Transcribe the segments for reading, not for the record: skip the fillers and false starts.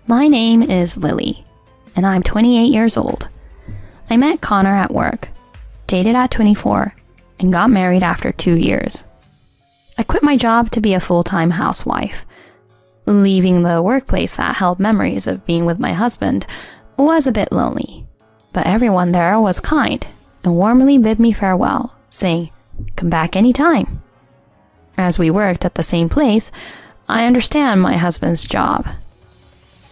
My name is Lily, and I'm 28 years old. I met Connor at work, dated at 24, and got married after 2 years. I quit my job to be a full-time housewife. Leaving the workplace that held memories of being with my husband was a bit lonely, but everyone there was kind and warmly bid me farewell, saying, "Come back anytime." As we worked at the same place, I understand my husband's job.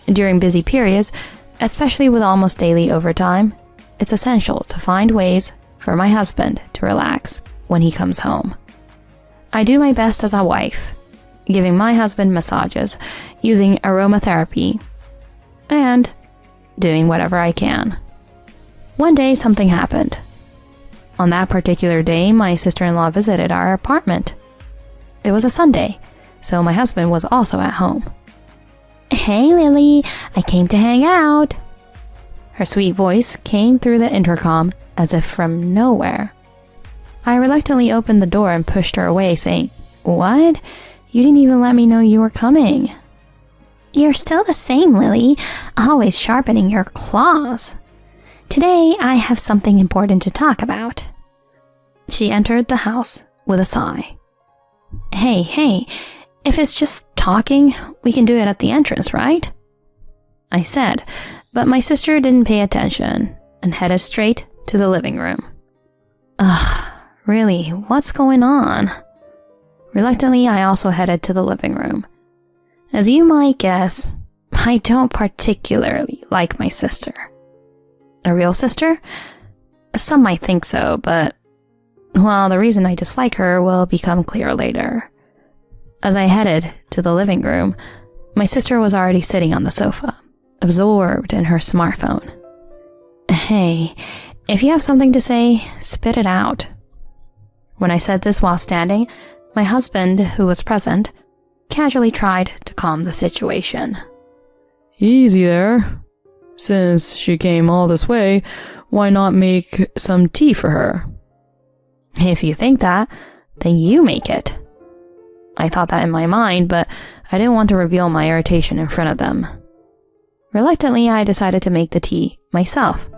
During busy periods, especially with almost daily overtime, it's essential to find ways for my husband to relax when he comes home. I do my best as a wife, giving my husband massages, using aromatherapy, and doing whatever I can. One day something happened. On that particular day, my sister-in-law visited our apartment. It was a Sunday, so my husband was also at home. "Hey Lily, I came to hang out." Her sweet voice came through the intercom as if from nowhere. I reluctantly opened the door and pushed her away, saying, "What? You didn't even let me know you were coming." "You're still the same, Lily, always sharpening your claws. Today I have something important to talk about." She entered the house with a sigh. Hey, if it's just talking, we can do it at the entrance, right?" I said, but my sister didn't pay attention and headed straight to the living room. Ugh, really, what's going on? Reluctantly, I also headed to the living room. As you might guess, I don't particularly like my sister. A real sister? Some might think so, but, well, the reason I dislike her will become clear later. As I headed to the living room, my sister was already sitting on the sofa, absorbed in her smartphone. "Hey, if you have something to say, spit it out." When I said this while standing, my husband, who was present, casually tried to calm the situation. "Easy there. Since she came all this way, why not make some tea for her?" "If you think that, then you make it." I thought that in my mind, but I didn't want to reveal my irritation in front of them. Reluctantly, I decided to make the tea myself.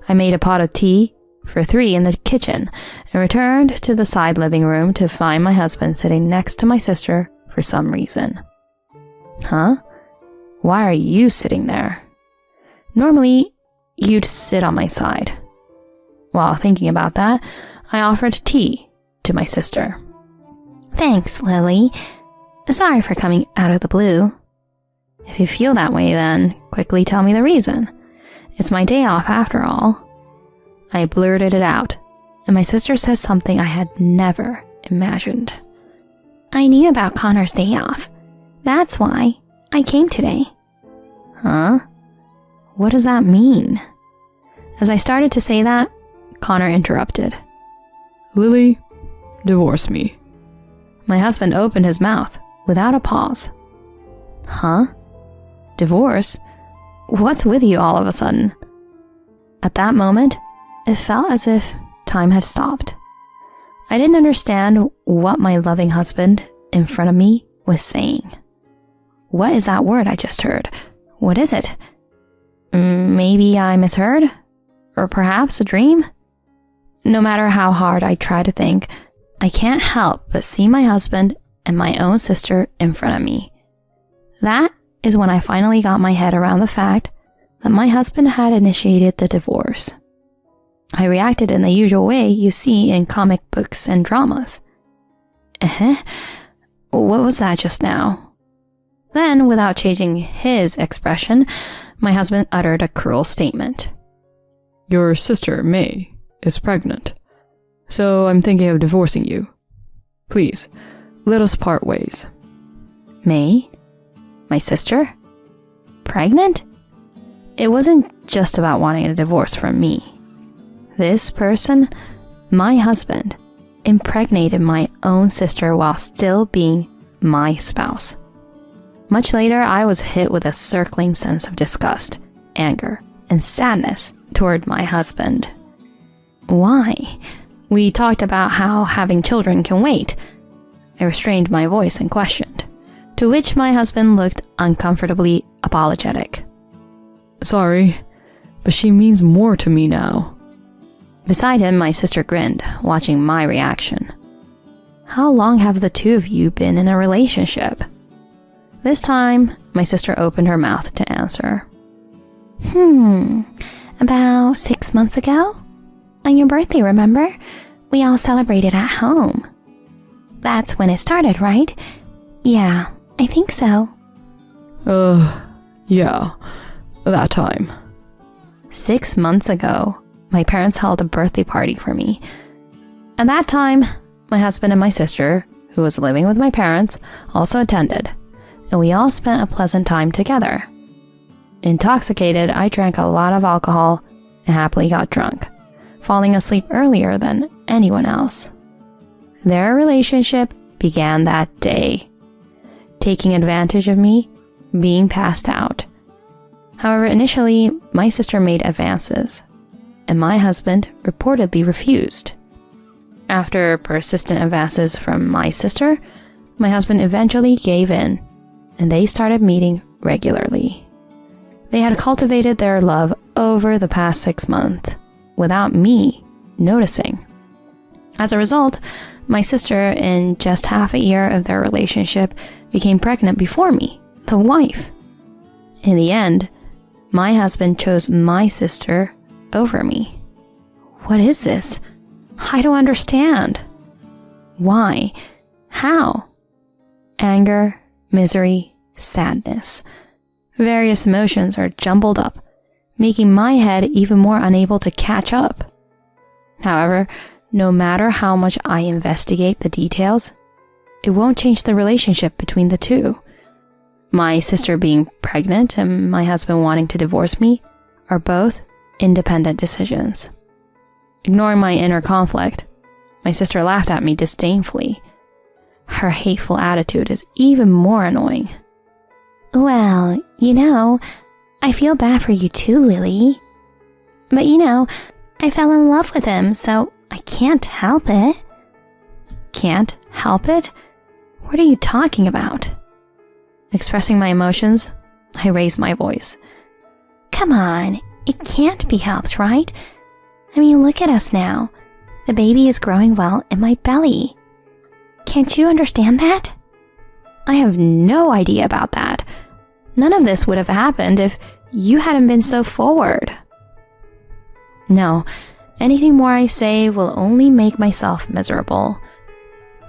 I made a pot of tea for 3 in the kitchen and returned to the side living room to find my husband sitting next to my sister for some reason. "Huh? Why are you sitting there? Normally, you'd sit on my side." While thinking about that, I offered tea to my sister. "Thanks, Lily. Sorry for coming out of the blue." "If you feel that way, then quickly tell me the reason. It's my day off after all." I blurted it out, and my sister said something I had never imagined. "I knew about Connor's day off. That's why I came today." "Huh? What does that mean?" As I started to say that, Connor interrupted. "Lily, divorce me." My husband opened his mouth without a pause. "Huh? Divorce? What's with you all of a sudden?" At that moment, it felt as if time had stopped. I didn't understand what my loving husband in front of me was saying. What is that word I just heard? What is it? Maybe I misheard? Or perhaps a dream? No matter how hard I try to think, I can't help but see my husband and my own sister in front of me. That is when I finally got my head around the fact that my husband had initiated the divorce. I reacted in the usual way you see in comic books and dramas. What was that just now? Then, without changing his expression, my husband uttered a cruel statement. "Your sister, May, is pregnant, so I'm thinking of divorcing you. Please, let us part ways." May? My sister? Pregnant? It wasn't just about wanting a divorce from me. This person, my husband, impregnated my own sister while still being my spouse. Much later, I was hit with a circling sense of disgust, anger, and sadness toward my husband. Why? We talked about how having children can wait. I restrained my voice and questioned. To which my husband looked uncomfortably apologetic. Sorry, but she means more to me now. Beside him, my sister grinned, watching my reaction. How long have the two of you been in a relationship? This time, my sister opened her mouth to answer. About 6 months ago? On your birthday, remember? We all celebrated at home. That's when it started, right? Yeah, I think so. Yeah, that time. 6 months ago, my parents held a birthday party for me. At that time, my husband and my sister, who was living with my parents, also attended, and we all spent a pleasant time together. Intoxicated, I drank a lot of alcohol and happily got drunk, falling asleep earlier than anyone else. Their relationship began that day, taking advantage of me being passed out. However, initially, my sister made advances, and my husband reportedly refused. After persistent advances from my sister, my husband eventually gave in, and they started meeting regularly. They had cultivated their love over the past 6 months, without me noticing. As a result, my sister, in just half a year of their relationship, became pregnant before me, the wife. In the end, my husband chose my sister over me. What is this? I don't understand. Why? How? Anger, misery, sadness. Various emotions are jumbled up, making my head even more unable to catch up. However, no matter how much I investigate the details, it won't change the relationship between the two. My sister being pregnant and my husband wanting to divorce me are both independent decisions. Ignoring my inner conflict, my sister laughed at me disdainfully. Her hateful attitude is even more annoying. Well, I feel bad for you too, Lily. But I fell in love with him, so I can't help it. Can't help it? What are you talking about? Expressing my emotions, I raised my voice. Come on, it can't be helped, right? I mean, look at us now. The baby is growing well in my belly. Can't you understand that? I have no idea about that. None of this would have happened if you hadn't been so forward. No, anything more I say will only make myself miserable.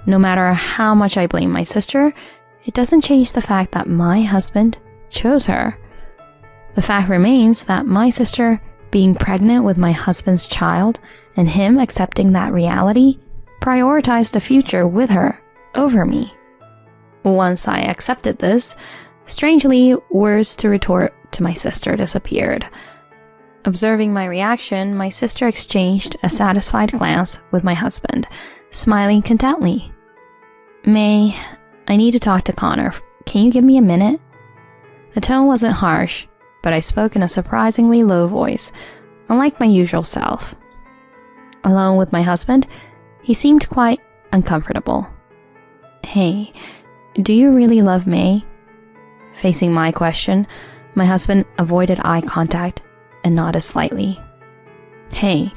No matter how much I blame my sister, it doesn't change the fact that my husband chose her. The fact remains that my sister being pregnant with my husband's child and him accepting that reality prioritized the future with her over me. Once I accepted this, strangely, words to retort to my sister disappeared. Observing my reaction, my sister exchanged a satisfied glance with my husband, smiling contently. May, I need to talk to Connor. Can you give me a minute? The tone wasn't harsh, but I spoke in a surprisingly low voice, unlike my usual self. Alone with my husband, he seemed quite uncomfortable. Hey, do you really love May? Facing my question, my husband avoided eye contact and nodded slightly. Hey,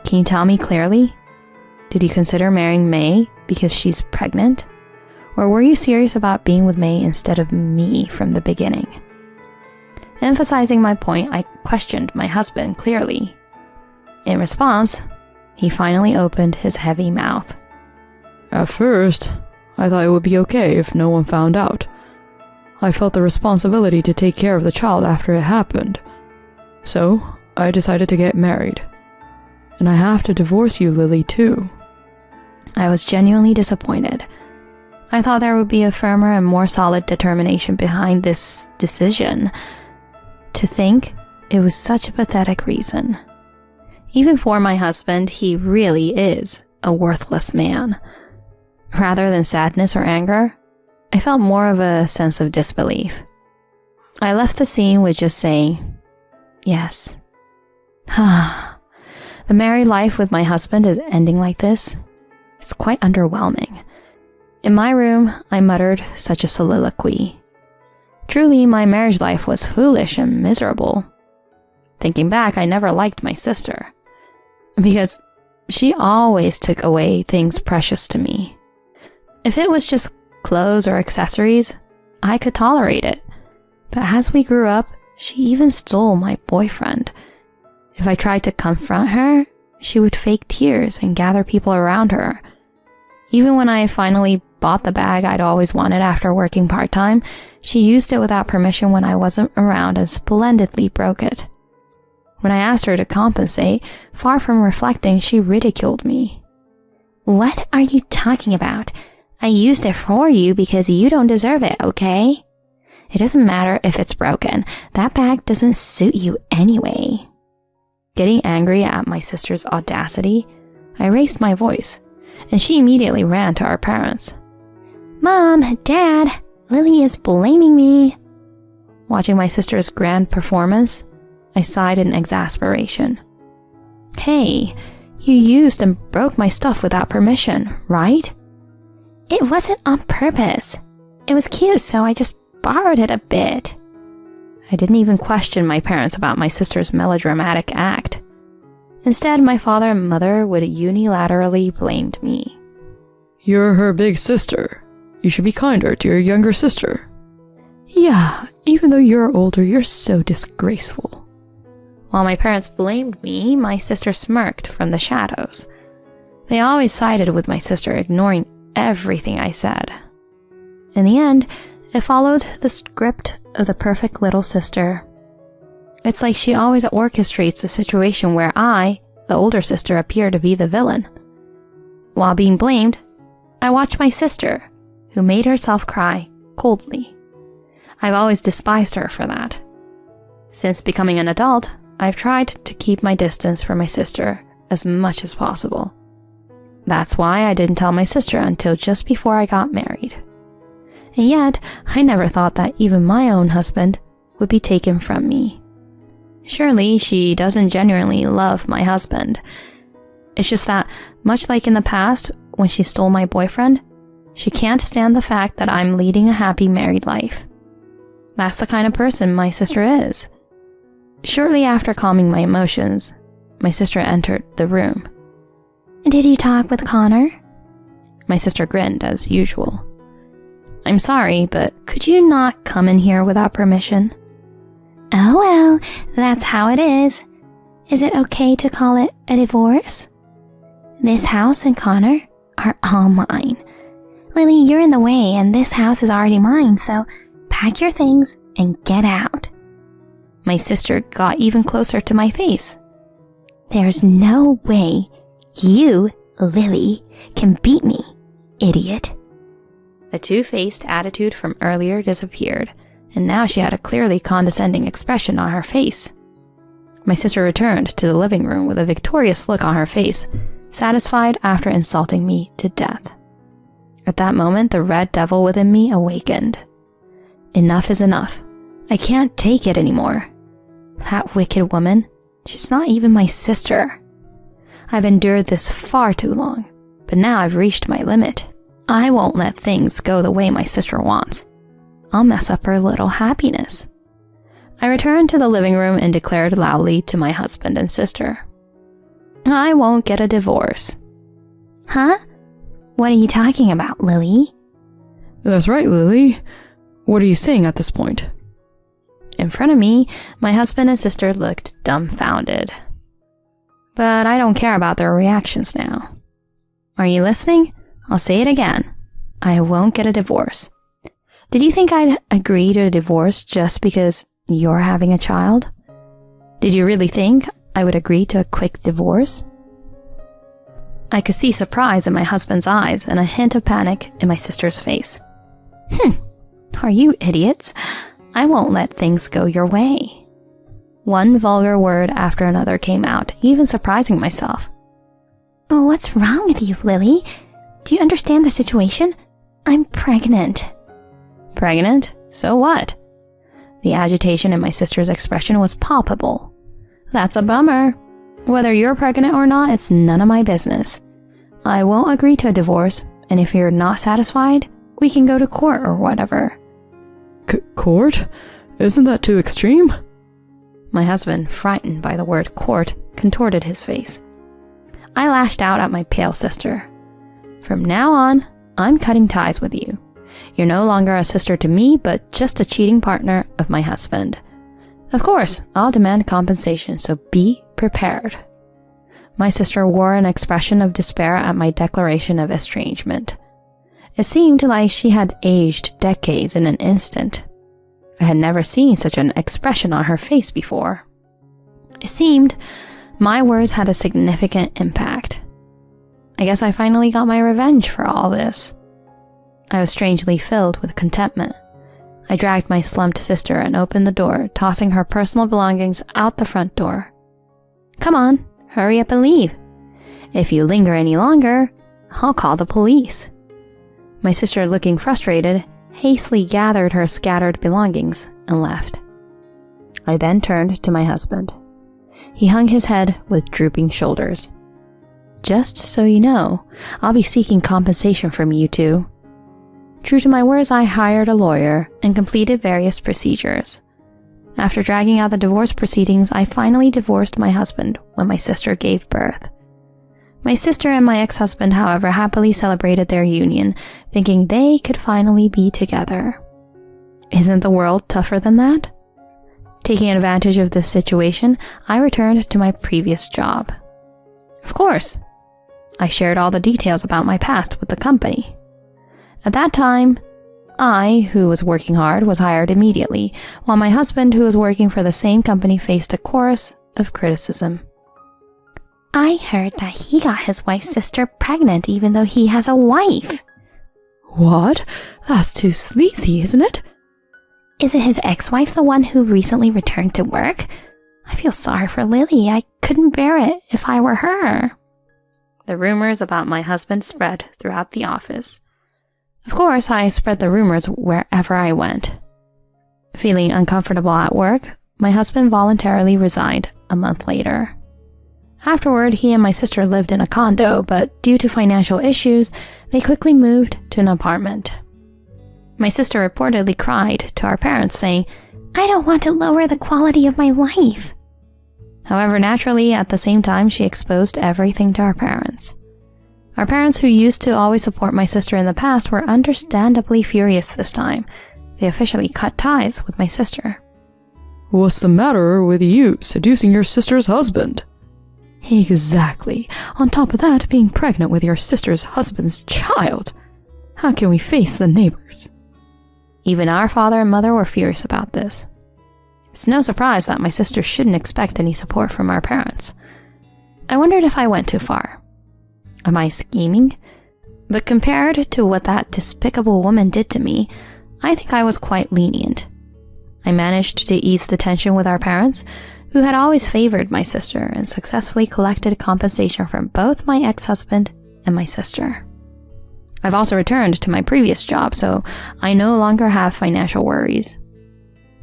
can you tell me clearly? Did you consider marrying May because she's pregnant? Or were you serious about being with May instead of me from the beginning? Emphasizing my point, I questioned my husband clearly. In response, he finally opened his heavy mouth. At first, I thought it would be okay if no one found out. I felt the responsibility to take care of the child after it happened. So, I decided to get married. And I have to divorce you, Lily, too. I was genuinely disappointed. I thought there would be a firmer and more solid determination behind this decision. To think it was such a pathetic reason. Even for my husband, he really is a worthless man. Rather than sadness or anger, I felt more of a sense of disbelief. I left the scene with just saying, yes. The married life with my husband is ending like this. It's quite underwhelming. In my room, I muttered such a soliloquy. Truly, my marriage life was foolish and miserable. Thinking back, I never liked my sister, because she always took away things precious to me. If it was just clothes or accessories, I could tolerate it. But as we grew up, she even stole my boyfriend. If I tried to confront her, she would fake tears and gather people around her. Even when I finally bought the bag I'd always wanted after working part-time, she used it without permission when I wasn't around and splendidly broke it. When I asked her to compensate, far from reflecting, she ridiculed me. What are you talking about? I used it for you because you don't deserve it, okay? It doesn't matter if it's broken. That bag doesn't suit you anyway. Getting angry at my sister's audacity, I raised my voice, and she immediately ran to our parents. Mom, Dad, Lily is blaming me. Watching my sister's grand performance, I sighed in exasperation. Hey, you used and broke my stuff without permission, right? It wasn't on purpose. It was cute, so I just borrowed it a bit. I didn't even question my parents about my sister's melodramatic act. Instead, my father and mother would unilaterally blame me. You're her big sister. You should be kinder to your younger sister. Yeah, even though you're older, you're so disgraceful. While my parents blamed me, my sister smirked from the shadows. They always sided with my sister, ignoring everything I said. In the end, it followed the script of the perfect little sister. It's like she always orchestrates a situation where I, the older sister, appear to be the villain. While being blamed, I watched my sister, who made herself cry coldly. I've always despised her for that. Since becoming an adult, I've tried to keep my distance from my sister as much as possible. That's why I didn't tell my sister until just before I got married. And yet, I never thought that even my own husband would be taken from me. Surely, she doesn't genuinely love my husband. It's just that, much like in the past, when she stole my boyfriend, she can't stand the fact that I'm leading a happy married life. That's the kind of person my sister is. Shortly after calming my emotions, my sister entered the room. Did you talk with Connor? My sister grinned as usual. I'm sorry, but could you not come in here without permission? Oh well, that's how it is. Is it okay to call it a divorce? This house and Connor are all mine. Lily, you're in the way and this house is already mine, so pack your things and get out. My sister got even closer to my face. There's no way you, Lily, can beat me, idiot. The two-faced attitude from earlier disappeared, and now she had a clearly condescending expression on her face. My sister returned to the living room with a victorious look on her face, satisfied after insulting me to death. At that moment, the red devil within me awakened. Enough is enough. I can't take it anymore. That wicked woman, she's not even my sister. I've endured this far too long, but now I've reached my limit. I won't let things go the way my sister wants. I'll mess up her little happiness. I returned to the living room and declared loudly to my husband and sister, I won't get a divorce. Huh? What are you talking about, Lily? That's right, Lily. What are you saying at this point? In front of me, my husband and sister looked dumbfounded. But I don't care about their reactions now. Are you listening? I'll say it again. I won't get a divorce. Did you think I'd agree to a divorce just because you're having a child? Did you really think I would agree to a quick divorce? I could see surprise in my husband's eyes and a hint of panic in my sister's face. Are you idiots? I won't let things go your way. One vulgar word after another came out, even surprising myself. Oh, what's wrong with you, Lily? Do you understand the situation? I'm pregnant. Pregnant? So what? The agitation in my sister's expression was palpable. That's a bummer. Whether you're pregnant or not, it's none of my business. I won't agree to a divorce, and if you're not satisfied, we can go to court or whatever." Court? Isn't that too extreme? My husband, frightened by the word court, contorted his face. I lashed out at my pale sister. "From now on, I'm cutting ties with you. You're no longer a sister to me, but just a cheating partner of my husband. Of course, I'll demand compensation, so be prepared." My sister wore an expression of despair at my declaration of estrangement. It seemed like she had aged decades in an instant. I had never seen such an expression on her face before. It seemed my words had a significant impact. I guess I finally got my revenge for all this. I was strangely filled with contentment. I dragged my slumped sister and opened the door, tossing her personal belongings out the front door. "Come on, hurry up and leave. If you linger any longer, I'll call the police." My sister, looking frustrated, hastily gathered her scattered belongings and left. I then turned to my husband. He hung his head with drooping shoulders. "Just so you know, I'll be seeking compensation from you two." True to my words, I hired a lawyer and completed various procedures. After dragging out the divorce proceedings, I finally divorced my husband when my sister gave birth. My sister and my ex-husband, however, happily celebrated their union, thinking they could finally be together. Isn't the world tougher than that? Taking advantage of this situation, I returned to my previous job. Of course, I shared all the details about my past with the company. At that time, I, who was working hard, was hired immediately, while my husband, who was working for the same company, faced a chorus of criticism. I heard that he got his wife's sister pregnant even though he has a wife. What? That's too sleazy, isn't it? Isn't his ex-wife the one who recently returned to work? I feel sorry for Lily. I couldn't bear it if I were her. The rumors about my husband spread throughout the office. Of course, I spread the rumors wherever I went. Feeling uncomfortable at work, my husband voluntarily resigned a month later. Afterward, he and my sister lived in a condo, but due to financial issues, they quickly moved to an apartment. My sister reportedly cried to our parents, saying, "I don't want to lower the quality of my life." However, naturally, at the same time, she exposed everything to our parents. Our parents, who used to always support my sister in the past, were understandably furious this time. They officially cut ties with my sister. "What's the matter with you seducing your sister's husband?" "Exactly. On top of that, being pregnant with your sister's husband's child. How can we face the neighbors?" Even our father and mother were furious about this. It's no surprise that my sister shouldn't expect any support from our parents. I wondered if I went too far. Am I scheming? But compared to what that despicable woman did to me, I think I was quite lenient. I managed to ease the tension with our parents, who had always favored my sister, and successfully collected compensation from both my ex-husband and my sister. I've also returned to my previous job, so I no longer have financial worries.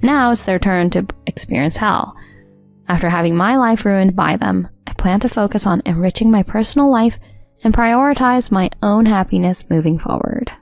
Now it's their turn to experience hell. After having my life ruined by them, I plan to focus on enriching my personal life and prioritize my own happiness moving forward.